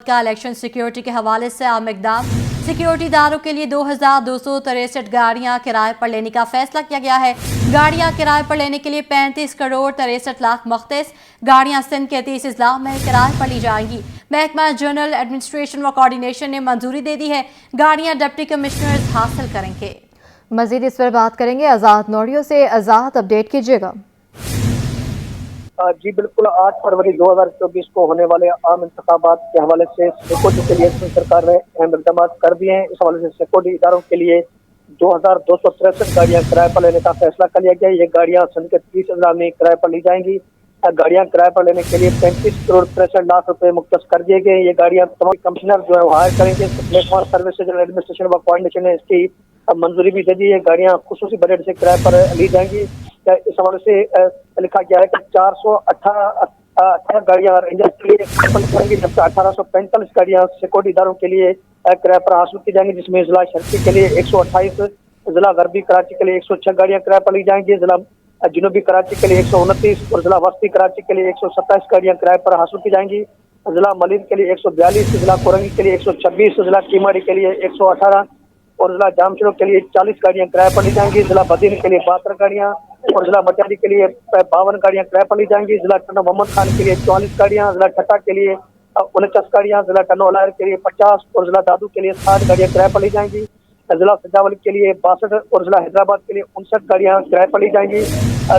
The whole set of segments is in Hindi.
का इलेक्शन सिक्योरिटी के हवाले से अहम इकदाम। सिक्योरिटीदारों के लिए 2263 गाड़ियां किराए पर लेने का फैसला किया गया है। गाड़ियां किराए पर लेने के लिए 35 करोड़ 63 लाख मुख्तस गाड़ियां सिंध के 30 अजला में किराए पर ली जाएंगी। महकमा जनरल एडमिनिस्ट्रेशन व कोऑर्डिनेशन ने मंजूरी दे दी है। गाड़ियां डिप्टी कमिश्नर्स हासिल करेंगे। मजीद इस पर बात करेंगे आज़ाद नौड़ियों से। आज़ाद, अपडेट कीजिएगा। जी बिल्कुल, 8 फरवरी 2024 को होने वाले आम इंतखाबात के हवाले से सिक्योरिटी के लिए सरकार ने अहम इकदाम कर दिए हैं। इस हवाले से सिक्योरिटी इदारों के लिए 2263 गाड़ियां किराए पर लेने का फैसला कर लिया गया। ये गाड़ियां सन के 30 अजला में किराए पर ली जाएंगी। गाड़ियां किराए पर लेने के लिए 35 करोड़ 63 लाख रुपए मुख्तस कर दिए गए। ये गाड़ियां तमाम कमिश्नर जो है वो हायर करेंगे। प्लेटफॉर्म सर्विसेज एडमिनिस्ट्रेशन व कोऑर्डिनेशन ने इसकी मंजूरी भी दे दी है। गाड़ियां खुसूसी बजट से किराए पर ली जाएंगी। इस हवाले से लिखा गया है कि 418 गाड़ियां रेंजर्स के लिए करेंगी, जबकि 1845 गाड़ियां सिक्योरिटी इदारों के लिए किराए पर हासिल की जाएंगी, जिसमें जिला शर्की के लिए 128, जिला गरबी कराची के लिए 106 गाड़ियां किराए पर ली जाएंगी, जिला जनूबी कराची के लिए 129 और जिला वस्ती कराची के लिए 127 गाड़ियां किराए पर हासिल की जाएंगी, जिला मलिन के लिए 142, जिला कोरंगी के लिए 126, जिला कीमाड़ी के लिए 118 और जिला जामशरो के लिए 40 गाड़ियां किराए पर ली जाएंगी, जिला बदीन के लिए 72 गाड़ियां और जिला मचारी के लिए 52 गाड़ियां किराए पर ली जाएंगी, जिला टनो मोहम्मद खान के लिए 44 गाड़ियां, जिला ठट्टा के लिए 49 गाड़ियां, जिला टनो अलायर के लिए 50 और जिला दादू के लिए 60 गाड़ियां किराए पर ली जाएंगी, जिला सजावल के लिए 62 और जिला हैदराबाद के लिए 59 गाड़ियां किराए पर ली जाएंगी,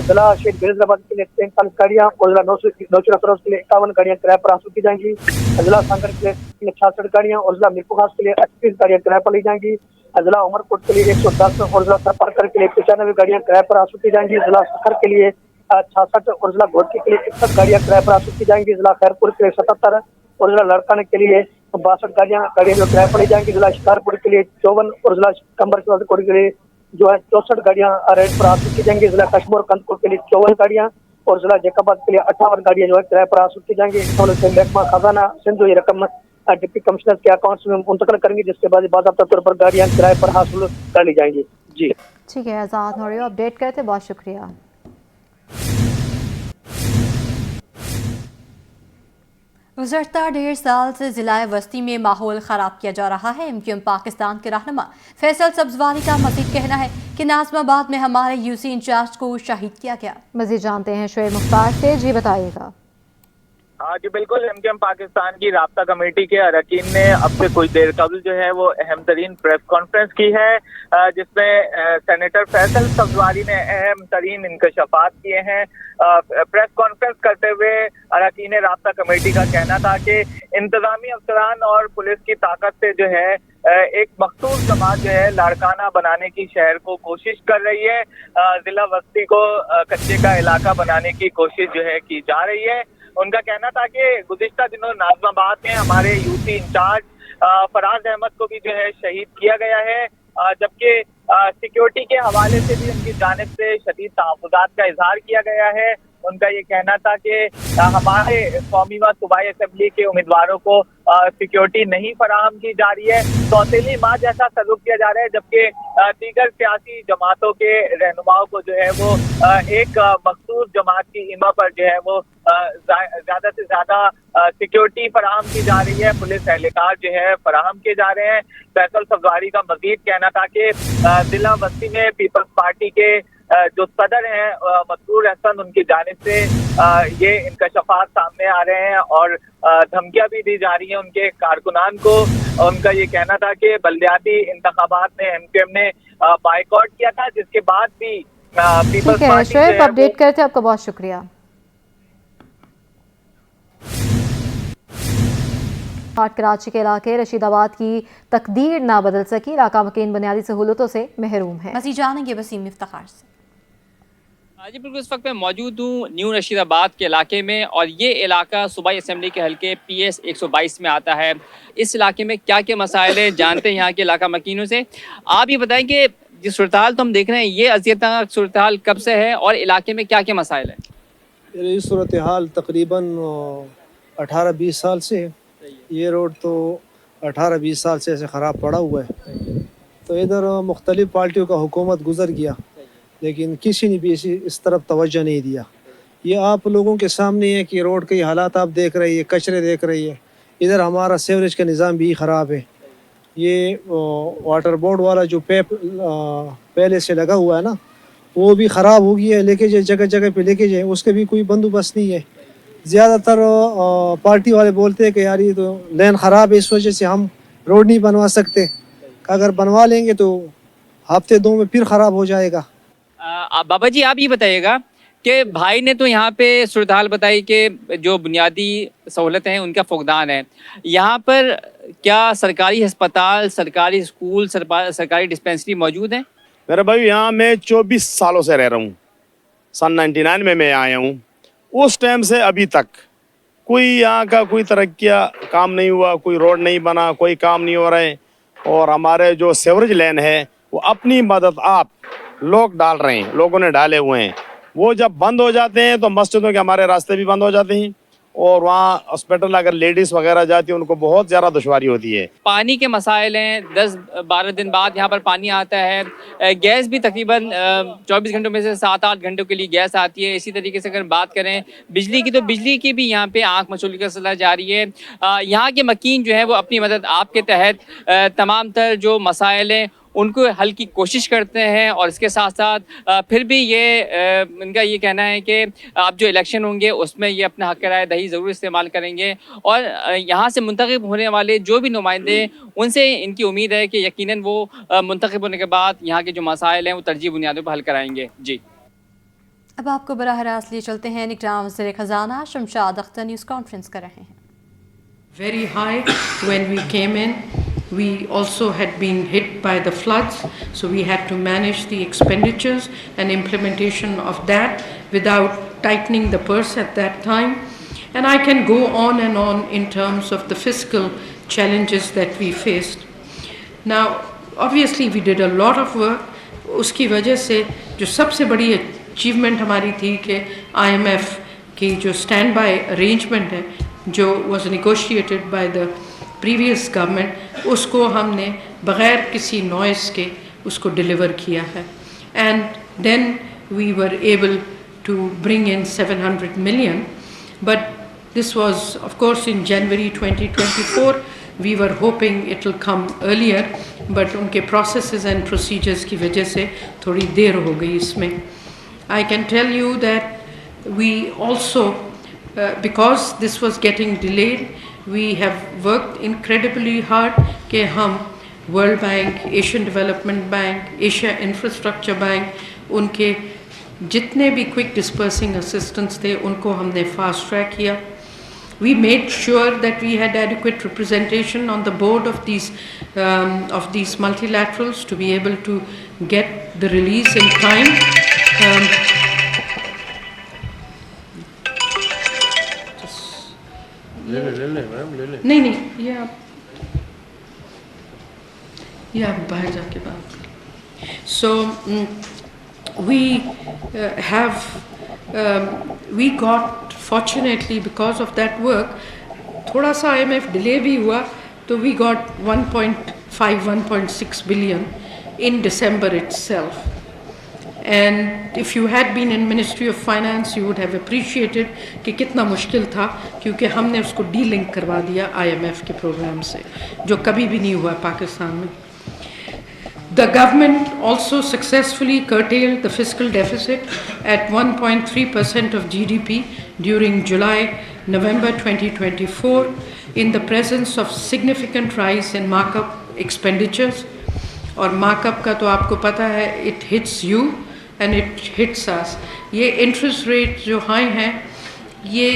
जिला शेख गिरिजाबाद के लिए 43 गाड़ियां और जिला नौशरा फरोज के लिए 51 गाड़ियां किराए पर हासिल की जाएंगी, जिला सांगर के लिए 66 गाड़ियां और जिला मीरपुर खास के लिए 38 गाड़ियां किराए पर ली जाएंगी, जिला उमरकोट के लिए 110 और जिला सरपारकर के लिए 95 गाड़ियां किराए पर हासिल की जाएंगी, जिला सखर के लिए 66 और जिला घोटकी के लिए 61 गाड़ियां किराए पर हासिल की जाएंगी, जिला खैरपुर के लिए 77 और जिला लड़काने के लिए 62 गाड़ियां जो किराए पर ली जाएंगी, जिला शिकारपुर के लिए 54 और जिला कंबर के लिए जो है 64 गाड़ियां रेंट पर हासिल की जाएंगी, जिला कश्मीर कंदपुर के लिए 54 गाड़ियां और जिला जैकाबाद के लिए 58 गाड़ियां जो है किराए पर हासिल की जाएंगी। इस हवाले से महकमा खजाना सिंध जो ये रकम डिप्टी कमिश्नर के अकाउंट्स में मुंतकिल करेंगे, जिसके बाद बाज़ाब्ता तौर पर गाड़ियां किराए पर हासिल कर ली जाएंगी। जी ठीक है आज़ाद नौड़ियों, अपडेट करते बहुत शुक्रिया। गुज़श्ता 1.5 साल से ज़िला वस्ती में माहौल ख़राब किया जा रहा है। MQM पाकिस्तान के रहनुमा फैसल सब्जवारी का मज़ीद कहना है कि नाज़माबाद में हमारे UC इंचार्ज को शहीद किया गया। मज़ीद जानते हैं शोएब मुख्तार से। जी बताइएगा। हाँ जी बिल्कुल, MQM पाकिस्तान की राब्ता कमेटी के अरकान ने अब से कुछ देर कबल जो है वो अहम तरीन प्रेस कॉन्फ्रेंस की है, जिसमें सेनेटर फैसल सब्जवारी ने अहम तरीन इंकशाफात किए हैं। प्रेस कॉन्फ्रेंस करते हुए अरकान राब्ता कमेटी का कहना था कि इंतजामी अफसरान और पुलिस की ताकत से जो है एक मखसूस जमात जो है लाड़काना बनाने की शहर को कोशिश कर रही है। जिला वस्ती को कच्चे का इलाका बनाने की कोशिश जो है की जा रही है। उनका कहना था कि गुज़िश्ता दिनों नाज़माबाद में हमारे UC इंचार्ज फराज अहमद को भी जो है शहीद किया गया है, जबकि सिक्योरिटी के हवाले से भी उनकी जानिब से शदीद तहफ़्फ़ुज़ात का इजहार किया गया है। उनका ये कहना था कि हमारे कौमी व सूबाई असम्बली के उम्मीदवारों को सिक्योरिटी नहीं फराहम की जा रही है, सौतेली माँ जैसा सलूक किया जा रहा है, जबकि दीगर सियासी जमातों के रहनुमाओं को जो है वो एक मखसूस जमात की इमा पर जो है वो ज्यादा से ज्यादा सिक्योरिटी फराहम की जा रही है, पुलिस एहलकार जो है फराहम किए जा रहे हैं। फैसल सब्जवारी का मजीद कहना था कि जिला वस्ती में पीपल्स पार्टी के जो सदर हैं मसरूर हसन, उनकी जानिब से ये इंकशाफात सामने आ रहे हैं और धमकियां भी दी जा रही हैं उनके कारकुनान को। उनका ये कहना था कि बल्दियाती इंतखाबात में MQM ने बाइकआउट किया था, जिसके बाद भी पीपल्स पार्टी शोएब, अपडेट करते आपका बहुत शुक्रिया। कराची के इलाके रशीदाबाद की तकदीर ना बदल सकी, इलाका मकीन बुनियादी सहूलतों से महरूम है। मज़ीद जानेंगे वसीम इफ्तिखार से। जी बिल्कुल, इस वक्त मैं मौजूद हूँ न्यू रशीदाबाद के इलाके में और ये इलाका सूबाई असम्बली के हल्के PS 122 में आता है। इस इलाके में क्या क्या मसाइल हैं जानते हैं यहाँ के इलाका मकीनों से। आप ये बताएं कि जिस सूरत हाल तो हम देख रहे हैं, ये अज़ियतनाक सूरत हाल कब से है और इलाके में क्या क्या मसाइल हैं? ये सूरत हाल तकरीबन 18-20 साल से है। ये रोड तो 18-20 साल से ऐसे ख़राब पड़ा हुआ है। तो इधर मुख्तलिफ़ पार्टियों का हुकूमत गुज़र गया, लेकिन किसी ने भी इस तरफ तवज्जो नहीं दिया। ये आप लोगों के सामने है कि रोड के हालात आप देख रही है, कचरे देख रही है, इधर हमारा सीवरेज का निज़ाम भी ख़राब है। ये वाटर बोर्ड वाला जो पैप पहले से लगा हुआ है ना, वो भी ख़राब हो गया है। लीकेज है, जगह जगह पे लीकेज है, उसके भी कोई बंदोबस्त नहीं है। ज़्यादातर पार्टी वाले बोलते हैं कि यार ये तो लाइन ख़राब है, इस वजह से हम रोड नहीं बनवा सकते। अगर बनवा लेंगे तो हफ्ते दो में फिर ख़राब हो जाएगा। बाबा जी आप ये बताइएगा कि भाई ने तो यहाँ पे सूरत हाल बताई कि जो बुनियादी सहूलतें हैं उनका फुकदान है। यहाँ पर क्या सरकारी अस्पताल, सरकारी स्कूल, सरकारी डिस्पेंसरी मौजूद हैं? मेरे भाई यहाँ मैं 24 सालों से रह रहा हूँ। सन 99 में मैं आया हूँ। उस टाइम से अभी तक कोई यहाँ का कोई तरक्कियाँ काम नहीं हुआ, कोई रोड नहीं बना, कोई काम नहीं हो रहा है। और हमारे जो सीवरेज लाइन है वो अपनी मदद आप लोग डाल रहे हैं, लोगों ने डाले हुए हैं। वो जब बंद हो जाते हैं तो मस्जिदों के हमारे रास्ते भी बंद हो जाते हैं और वहाँ हॉस्पिटल अगर लेडीज़ वगैरह जाती है उनको बहुत ज़्यादा दुश्वारी होती है। पानी के मसाइल हैं, 10-12 दिन बाद यहाँ पर पानी आता है। गैस भी तकरीबन 24 घंटों में से 7-8 घंटों के लिए गैस आती है। इसी तरीके से अगर बात करें बिजली की, तो बिजली की भी यहाँ पे आंख मचोली का सिलसिला जारी है। यहाँ के मकीन जो है वो अपनी मदद आपके तहत तमाम तर जो मसाइल हैं उनको हल की कोशिश करते हैं। और इसके साथ साथ फिर भी ये इनका ये कहना है कि अब जो इलेक्शन होंगे उसमें ये अपना हक़ राय दही ज़रूर इस्तेमाल करेंगे। और यहाँ से मुंतखब होने वाले जो भी नुमाइंदे उनसे इनकी उम्मीद है कि यकीनन वो मुंतखब होने के बाद यहाँ के जो मसाइल हैं वो तरजीह बुनियादों पर हल कराएंगे। जी, अब आपको बराह रास्त लिए चलते हैं। निगरान वज़ीर ख़ज़ाना शमशाद अख्तर न्यूज़ कॉन्फ्रेंस कर रहे हैं। Very high when we came in. We also had been hit by the floods, so we had to manage the expenditures and implementation of that without tightening the purse at that time. And I can go on and on in terms of the fiscal challenges that we faced. Now, obviously we did a lot of work. उसकी वजह से जो सबसे बड़ी achievement हमारी थी कि IMF की जो stand by arrangement है, जो was negotiated by the previous government, उसको हमने बग़ैर किसी नॉइस के उसको डिलीवर किया है। And then we were able to bring in 700 million, but this was of course in January 2024. We were hoping it will come earlier, but उनके processes and procedures की वजह से थोड़ी देर हो गई इसमें। I can tell you that we also because this was getting delayed, we have worked incredibly hard कि हम World Bank, Asian Development Bank, Asia Infrastructure Bank, उनके जितने भी quick dispersing assistance थे उनको हमने fast track किया। We made sure that we had adequate representation on the board of these multilaterals to be able to get the release in time. नहीं ये आप बाहर जाके बात करें। So we got fortunately because of that work, थोड़ा सा IMF delay भी हुआ तो we got 1.6 billion in December itself. And if you had been in Ministry of Finance, you would have appreciated कि कितना मुश्किल था, क्योंकि हमने उसको डीलिंक करवा दिया IMF के प्रोग्राम से, जो कभी भी नहीं हुआ पाकिस्तान में। The government also successfully curtailed the fiscal deficit at 1.3% of GDP during July-November 2024 in the presence of significant rise in markup expenditures. और markup का तो आपको पता है, it hits you and it hits us. ये interest rate जो high हैं, ये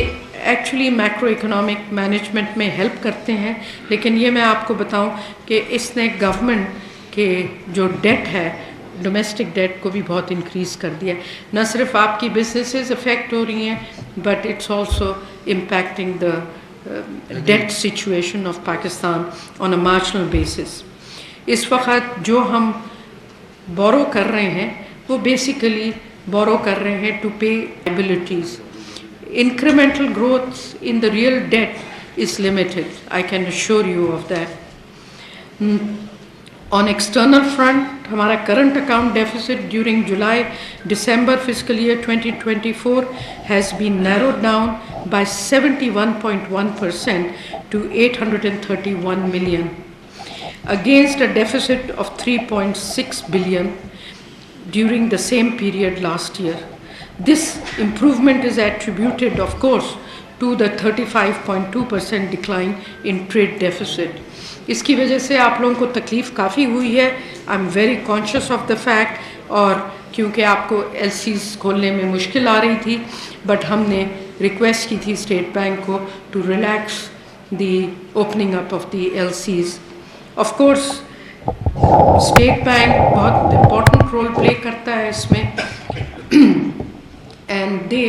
एक्चुअली मैक्रो इकोनॉमिक मैनेजमेंट में हेल्प करते हैं, लेकिन ये मैं आपको बताऊं कि इसने गवर्नमेंट के जो डेट है, डोमेस्टिक डेट को भी बहुत इंक्रीज़ कर दिया। न सिर्फ आपकी बिजनेसेस अफेक्ट हो रही हैं, but it's also impacting the debt situation of Pakistan on a marginal basis. इस वक्त जो हम बोरो कर रहे हैं वो बेसिकली बोरो कर रहे हैं टू पे liabilities. Incremental growth in the real debt is limited. I can assure you of that. On external front, हमारा current account deficit during July-December fiscal year 2024 has been narrowed down by 71.1% to 831 million, against a deficit of 3.6 billion during the same period last year. This improvement is attributed, of course, to the 35.2% decline in trade deficit. इसकी वजह से आप लोगों को तकलीफ़ काफ़ी हुई है. I am very conscious of the fact, और क्योंकि आपको LCs खोलने में मुश्किल आ रही थी, बट हमने रिक्वेस्ट की थी स्टेट बैंक को to relax the opening up of the LCs. Of course state bank बहुत इम्पोर्टेंट रोल प्ले करता है इसमें, and they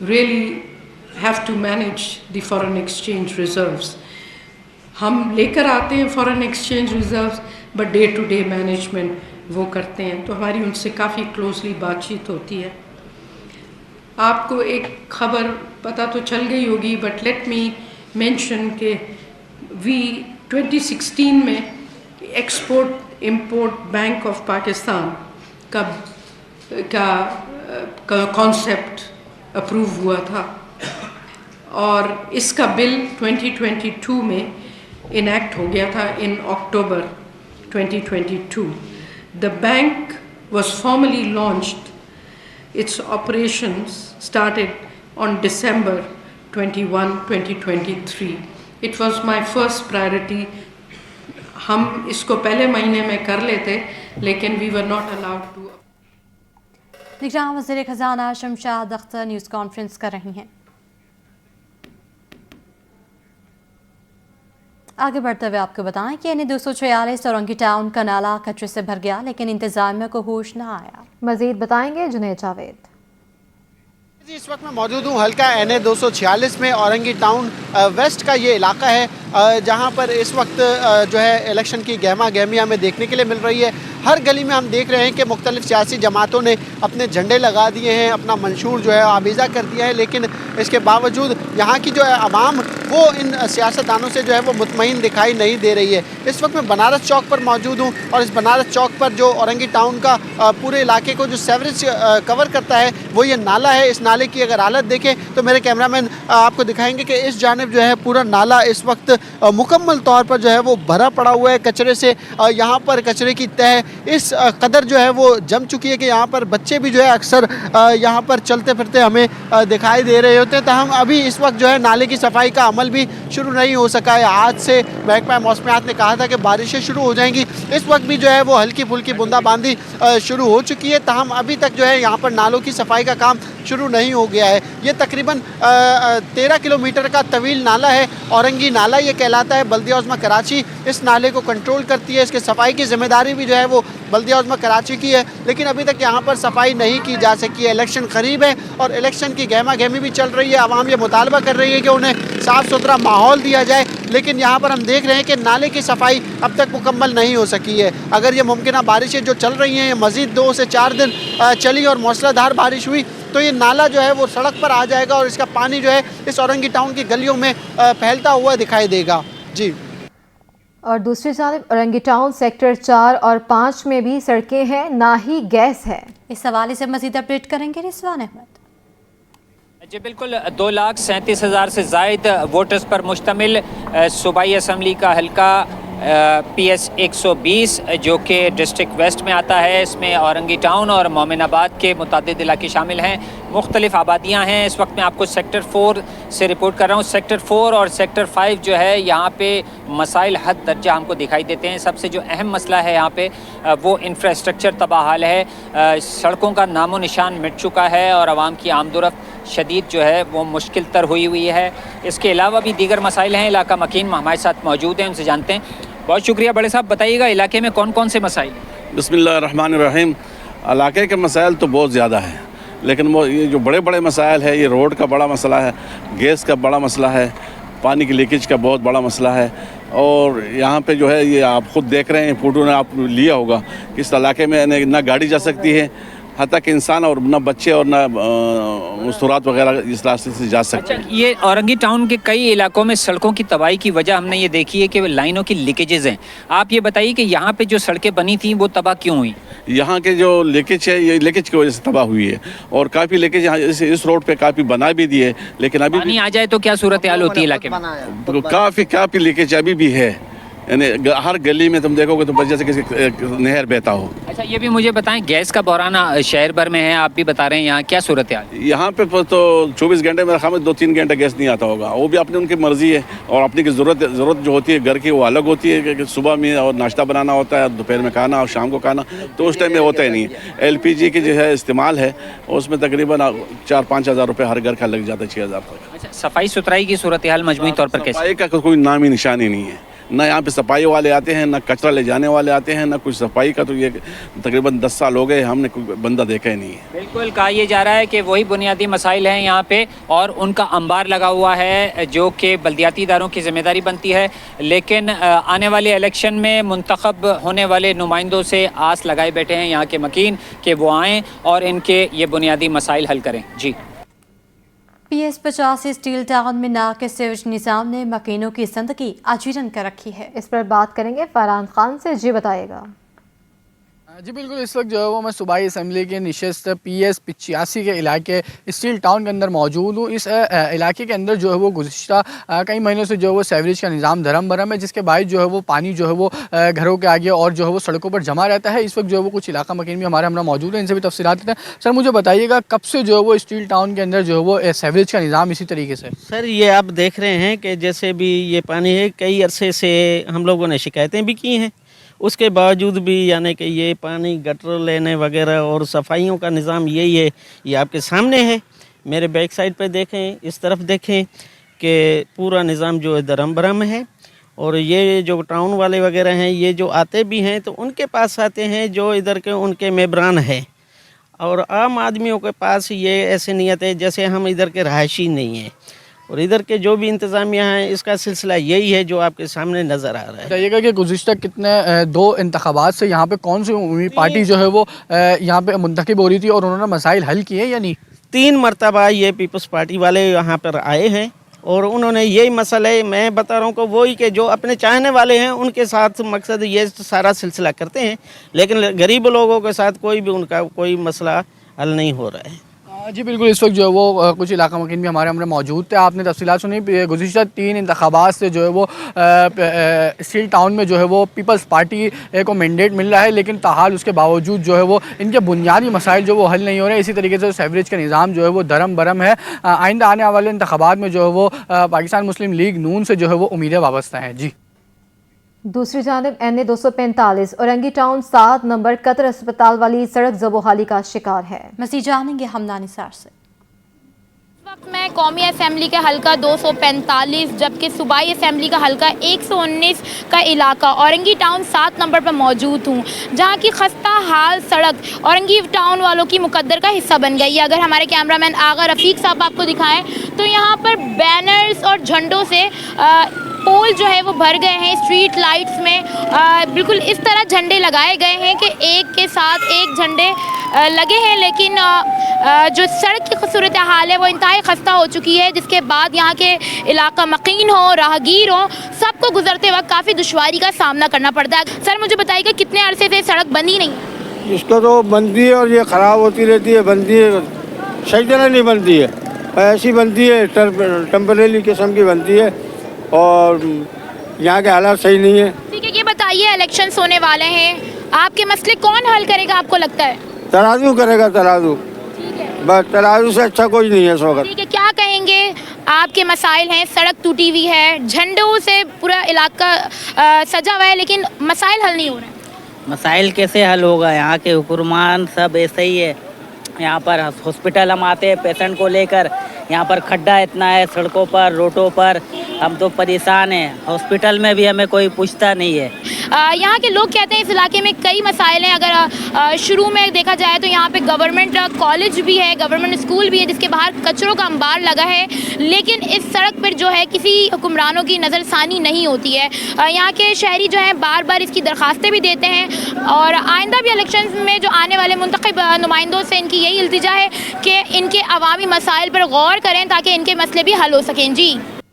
really have to manage the foreign exchange reserves. हम लेकर आते हैं foreign exchange reserves, but day to day management वो करते हैं, तो हमारी उनसे काफ़ी क्लोजली बातचीत होती है. आपको एक खबर पता तो चल गई होगी, बट लेट मी मेंशन के 2016 में export import bank of Pakistan का कॉन्सेप्ट अप्रूव हुआ था, और इसका बिल 2022 में इनैक्ट हो गया था इन अक्टूबर 2022. The bank was formally launched. Its operations started on December 21, 2023. It was my first priority. हम इसको पहले महीने में कर लेते, लेकिन we were not allowed to. निगरान वज़ीर ख़ज़ाना शमशाद अख्तर न्यूज़ कॉन्फ्रेंस कर रही हैं. आगे बढ़ते हुए आपको बताएं कि NA 246 औरंगी टाउन का नाला कचरे से भर गया, लेकिन इंतजामिया को होश न आया. मजीद बताएंगे जुनैद जावेद. इस वक्त मैं मौजूद हूँ हल्का NA 246 में. औरंगी टाउन वेस्ट का ये इलाका है, जहाँ पर इस वक्त जो है इलेक्शन की गहमा गहमी हमें देखने के लिए मिल रही है. हर गली में हम देख रहे हैं कि मुख्तलिफ सियासी जमातों ने अपने झंडे लगा दिए हैं, अपना मंशूर जो है आवीज़ा कर दिया है, लेकिन इसके बावजूद यहाँ की जो है आवाम वो इन सियासतदानों से जो है वो मुतमईन दिखाई नहीं दे रही है. इस वक्त मैं बनारस चौक पर मौजूद हूँ, और इस बनारस चौक पर जो औरंगी टाउन का पूरे इलाके को जो सेवरेज कवर करता है वो ये नाला है. इस नाले की अगर हालत देखें तो मेरे कैमरामैन आपको दिखाएंगे कि इस जानिब जो है पूरा नाला इस वक्त मुकम्मल तौर पर जो है वो भरा पड़ा हुआ है कचरे से. यहाँ पर कचरे की तह इस कदर जो है वो जम चुकी है कि यहाँ पर बच्चे भी जो है अक्सर यहाँ पर चलते फिरते हमें दिखाई दे रहे होते हैं. तो हम अभी इस वक्त जो है नाले की सफाई का अमल भी शुरू नहीं हो सका है. आज से महकमा मौसमियात ने कहा था कि बारिशें शुरू हो जाएंगी. इस वक्त भी जो है वो हल्की फुल्की बूंदाबांदी शुरू हो चुकी है, ताहम अभी तक जो है यहाँ पर नालों की सफाई का काम शुरू नहीं हो गया है. ये तकरीबन 13 किलोमीटर का तवील नाला है. औरंगी नाला ये कहलाता है. बल्दिया उज़्मा कराची इस नाले को कंट्रोल करती है. इसके सफाई की जिम्मेदारी भी जो है वो बल्दिया उज़्मा कराची की है, लेकिन अभी तक यहाँ पर सफाई नहीं की जा सकी है. इलेक्शन करीब है और इलेक्शन की गहमा गहमी भी चल रही है. आवाम ये मुतालबा कर रही है कि उन्हें साफ़ सुथरा माहौल दिया जाए, लेकिन यहाँ पर हम देख रहे हैं कि नाले की सफाई अब तक मुकम्मल नहीं हो सकी है. अगर ये मुमकिन बारिशें जो चल रही हैं, मज़ीद 2 से 4 दिन चली और मूसलाधार बारिश हुई, तो ये नाला जो है वो सड़क पर आ जाएगा और इसका पानी जो है इस औरंगी टाउन की गलियों में फैलता हुआ दिखाई देगा. जी. और दूसरी जानिब औरंगी टाउन सेक्टर 4 और 5 में भी सड़कें हैं, ना ही गैस है. इस हवाले से मजीद अपडेट करेंगे रिजवान अहमद. जी बिल्कुल, 2,37,000 से ज़ायद वोटर्स पर मुश्तमिल सूबाई असम्बली का हल्का PS 120 जो कि डिस्ट्रिक्ट वेस्ट में आता है. इसमें औरंगी टाउन और मोमिनाबाद के मुतअद्दिद इलाके शामिल हैं. मुख्तलिफ आबादियाँ हैं. इस वक्त मैं आपको सेक्टर 4 से रिपोर्ट कर रहा हूँ. सेक्टर 4 और सेक्टर 5 जो है यहाँ पे मसाइल हद दर्जा हमको दिखाई देते हैं. सबसे जो अहम मसला है यहाँ पे वो इंफ्रास्ट्रक्चर तबाहाल है. सड़कों का नामो निशान मिट चुका है और आवाम की आमदोरफ्त शदीद जो है वो मुश्किल तर हुई है. इसके अलावा भी दीगर मसाइल हैं. इलाका मकीन हमारे साथ मौजूद हैं, उनसे जानते हैं. बहुत शुक्रिया बड़े साहब. बताइएगा इलाके में कौन कौन से मसाइल? बिस्मिल्लाहिर्रहमानिर्रहीम. इलाके के मसाइल तो बहुत ज़्यादा हैं, लेकिन वो ये जो बड़े बड़े मसाइल है, ये रोड का बड़ा मसला है, गैस का बड़ा मसला है, पानी की लीकेज का बहुत बड़ा मसला है. और यहाँ पे जो है ये आप ख़ुद देख रहे हैं, फ़ोटो ने आप लिया होगा कि इस इलाके में ना गाड़ी जा सकती है, हत्ता कि इंसान और न बच्चे और न मस्तूरात वगैरह इस रास्ते से जा सकते हैं। ये औरंगी टाउन के कई इलाकों में सड़कों की तबाही की वजह हमने ये देखी है कि लाइनों की लीकेजेस हैं। आप ये बताइए कि यहाँ पे जो सड़कें बनी थी वो तबाह क्यों हुई? यहाँ के जो लीकेज है ये लीकेज की वजह से तबाह हुई है और काफ़ी लीकेज यहाँ इस रोड पे काफ़ी बना भी दिए, लेकिन अभी पानी आ जाए तो क्या सूरत हाल होती है इलाके में? काफ़ी लीकेज अभी भी है, यानी हर गली में तुम देखोगे तो जैसे किसी नहर बहता हो। अच्छा, ये भी मुझे बताएं, गैस का बहरान शहर भर में है, आप भी बता रहे हैं, यहाँ क्या सूरत हाल? यहाँ पे तो 24 घंटे मेरा ख्याल 2-3 घंटे गैस नहीं आता होगा, वो भी अपनी उनकी मर्जी है और अपनी की ज़रूरत जो होती है घर की वो अलग होती है कि सुबह में और नाश्ता बनाना होता है, दोपहर में खाना और शाम को खाना, तो उस टाइम में होता ही नहीं है। LPG की जो है इस्तेमाल है उसमें तकरीबन 4-5 हज़ार रुपये हर घर का लग जाता है, 6 हज़ार तक। अच्छा, सफाई सुथराई की सूरत हाल मजमूई तौर पर कैसे? सफाई का कोई नाम ही निशानी नहीं है, ना यहाँ पे सफाई वाले आते हैं, ना कचरा ले जाने वाले आते हैं, ना कुछ सफाई का। तो ये तकरीबन 10 साल हो गए हमने कोई बंदा देखा ही नहीं है। बिल्कुल, कहा यह जा रहा है कि वही बुनियादी मसाइल हैं यहाँ पे और उनका अंबार लगा हुआ है जो कि बल्दियाती इदारों की जिम्मेदारी बनती है, लेकिन आने वाले इलेक्शन में मुंतखब होने वाले नुमाइंदों से आस लगाए बैठे हैं यहाँ के मकीन कि वो आएँ और इनके ये बुनियादी मसाइल हल करें। जी। PS85 स्टील टाउन में नाकिस सीवरेज निज़ाम ने मकीनों की जिंदगी अजीरन कर रखी है। इस पर बात करेंगे फरहान खान से, जी बताइएगा। जी बिल्कुल, इस वक्त जो है वो मैं सूबाई असम्बली के निशस्त PS85 के इलाके स्टील टाउन के अंदर मौजूद हूँ। इस इलाके के अंदर जो है वो गुज़िश्ता कई महीनों से जो है वो सीवरेज का निज़ाम धर्म भरम है, जिसके बायस जो है वो पानी जो है वो घरों के आगे और जो है वो सड़कों पर जमा रहता है। इस वक्त जो है वो कुछ इलाका मकीन भी हमारे हमरा मौजूद है, इनसे भी तफसीलात लेते हैं। सर मुझे बताइएगा, कब से जो है वो स्टील टाउन के अंदर जो है वो सीवरेज का निज़ाम इसी तरीके से? सर ये आप देख रहे हैं कि जैसे भी ये पानी है, कई अरसे से हम लोगों ने शिकायतें भी की हैं, उसके बावजूद भी यानी कि ये पानी गटर लेने वगैरह और सफाइयों का निज़ाम यही है। ये आपके सामने है, मेरे बैक साइड पे देखें, इस तरफ देखें कि पूरा निज़ाम जो है धर्म भरम है। और ये जो टाउन वाले वगैरह हैं ये जो आते भी हैं तो उनके पास आते हैं जो इधर के उनके मेबरान हैं, और आम आदमियों के पास ये ऐसे नियत है जैसे हम इधर के रहायशी नहीं हैं। और इधर के जो भी इंतज़ामिया हैं इसका सिलसिला यही है जो आपके सामने नज़र आ रहा है। बताइएगा कि गुज़िश्ता कितने 2 इंतखाबात से यहाँ पे कौन सी उम्मीद पार्टी जो है वो यहाँ पे मुंतखब हो रही थी और उन्होंने मसाइल हल किए या नहीं? 3 मरतबा ये पीपल्स पार्टी वाले यहाँ पर आए हैं और उन्होंने यही मसले, मैं बता रहा हूँ को वही कि जो अपने चाहने वाले हैं उनके साथ मकसद ये सारा सिलसिला करते हैं, लेकिन गरीब लोगों के साथ कोई भी उनका कोई मसला हल नहीं हो रहा है। जी बिल्कुल, इस वक्त जो है वो कुछ इलाका मकीन भी हमारे हमने मौजूद थे। आपने तफसीलात सुनी, गुज़िश्ता 3 इंतखाबात से जो है वो स्टील टाउन में जो है वो पीपल्स पार्टी को मैंडेट मिल रहा है, लेकिन ताहाल उसके बावजूद जो है वो इनके बुनियादी मसाइल जो वो हल नहीं हो रहे। इसी तरीके से सीवरेज का निज़ाम जो है वो धर्म भरम है। आइंदा आने वाले इंतखाबात में जो है वो पाकिस्तान मुस्लिम लीग नून से जो है वो उम्मीदें वाबस्ता हैं। जी। दूसरी जानब NA 245 Orangi town 7 number Qatar अस्पताल वाली सड़क ज़बोहाली का शिकार है। मज़ीद जानेंगे हमना निसार से। इस वक्त मैं कौमी असम्बली का हल्का 245 जबकि सूबाई असम्बली का हल्का 119 का इलाका औरंगी टाउन 7 नंबर पर मौजूद हूँ, जहाँ की खस्ता हाल सड़क औरंगी टाउन वालों की मुकद्दर का हिस्सा बन गई है। अगर हमारे कैमरामैन आगा रफ़ीक साहब आपको दिखाएं तो यहाँ पर बैनर्स और झंडों से पोल जो है वो भर गए हैं। स्ट्रीट लाइट्स में बिल्कुल इस तरह झंडे लगाए गए हैं कि एक के साथ एक झंडे लगे हैं, लेकिन जो सड़क की सूरत हाल है वो इंतहाई खस्ता हो चुकी है, जिसके बाद यहाँ के इलाका मकीन हो, राहगीर हो, सबको गुजरते वक्त काफ़ी दुश्वारी का सामना करना पड़ता है। सर मुझे बताइएगा, कितने अरसे से सड़क बनी नहीं? इसको तो बनती है और ये ख़राब होती रहती है, बनती है सही तरह नहीं बनती है, ऐसी बनती है टेम्परेरी किस्म की बनती है और यहाँ के हालात सही नहीं है। ठीक है, ये बताइए इलेक्शंस होने वाले हैं, आपके मसले कौन हल करेगा आपको लगता है? तराजू करेगा, तराजू। बस तराजू से अच्छा कोई नहीं है इस वक्त। ठीक है, क्या कहेंगे? आपके मसाइल हैं, सड़क टूटी हुई है, झंडों से पूरा इलाका सजा हुआ है, लेकिन मसाइल हल नहीं हो रहे हैं। मसाइल कैसे हल होगा? यहाँ के हुक्मरान सब ऐसे ही है। यहाँ पर हॉस्पिटल हम आते हैं पेशेंट को लेकर, यहाँ पर खड्डा इतना है सड़कों पर, रोडों पर, हम तो परेशान हैं। हॉस्पिटल में भी हमें कोई पूछता नहीं है। यहाँ के लोग कहते हैं इस इलाके में कई मसाइल हैं। अगर शुरू में देखा जाए तो यहाँ पे गवर्नमेंट कॉलेज भी है, गवर्नमेंट स्कूल भी है, जिसके बाहर कचरों का अंबार लगा है, लेकिन इस सड़क पर जो है किसी हुक्मरानों की नज़रसानी नहीं होती है। यहाँ के शहरी जो हैं बार बार इसकी दरख्वास्तें भी देते हैं और आइंदा भी इलेक्शन में जो आने वाले मुंतखब नुमाइंदों से इनकी यही इल्तिजा है कि इनके अवामी मसाइल पर गौर करें ताकि इनके मसले भी हल हो सकें। जी।